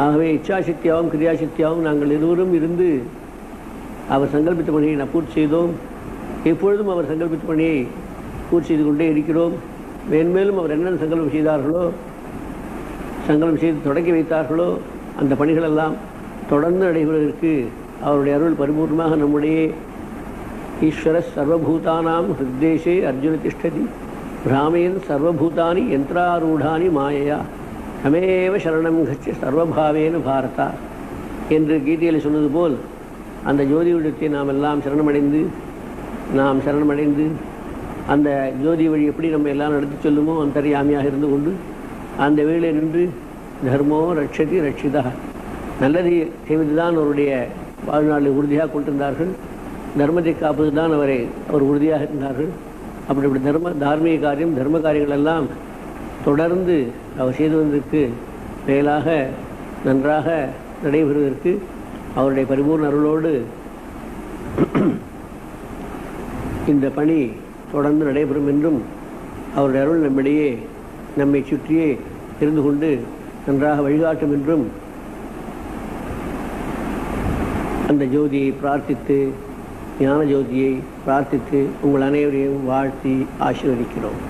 ஆகவே இச்சாசக்தியாகவும் கிரியாசக்தியாகவும் நாங்கள் இருவரும் இருந்து அவர் சங்கல்பித்த பணியை நான் பூர்த்தி செய்தோம். எப்பொழுதும் அவர் சங்கல்பித்த பணியை பூர்த்தி செய்து கொண்டே இருக்கிறோம். மேன்மேலும் அவர் என்னென்ன சங்கல்பம் செய்தார்களோ, சங்கல்பம் செய்து தொடக்கி வைத்தார்களோ, அந்த பணிகளெல்லாம் தொடர்ந்து நடைபெறுவதற்கு அவருடைய அருள் பரிபூர்ணமாக நம்முடைய ஈஸ்வர சர்வபூதானாம் ஹிருத்தேஷே அர்ஜுன திஷ்டதி பிராமயன் சர்வபூதானி யந்திராரூடானி மாயையா தமேவ சரணம் கட்சி சர்வபாவேன பாரதா என்று கீதையில் சொன்னது போல் அந்த ஜோதியுடத்தை நாம் எல்லாம் சரணமடைந்து அந்த ஜோதி வழி எப்படி நம்ம எல்லாம் நடத்தி சொல்லுமோ அந்தர்யாமியாக இருந்து கொண்டு அந்த வேளையில் நின்று தர்மோ ரட்சதி ரட்சிதா, நல்லதை செய்வது தான் அவருடைய வாழ்நாளில் உறுதியாக கொண்டிருந்தார்கள். தர்மத்தை காப்பது தான் அவர் உறுதியாக இருந்தார்கள். அப்படி தார்மீக காரியம் தர்ம காரியங்கள் எல்லாம் தொடர்ந்து அவர் செய்து வந்ததற்கு மேலாக நன்றாக நடைபெறுவதற்கு அவருடைய பரிபூர்ண அருளோடு இந்த பணி தொடர்ந்து நடைபெறும் என்றும் அவருடைய அருள் நம்மை சுற்றியே இருந்து கொண்டு நன்றாக வழிகாட்டும் என்றும் அந்த ஜோதியை பிரார்த்தித்து, ஞான ஜோதியை பிரார்த்தித்து உங்கள் அனைவரையும் வாழ்த்தி ஆசீர்வதிக்கிறோம்.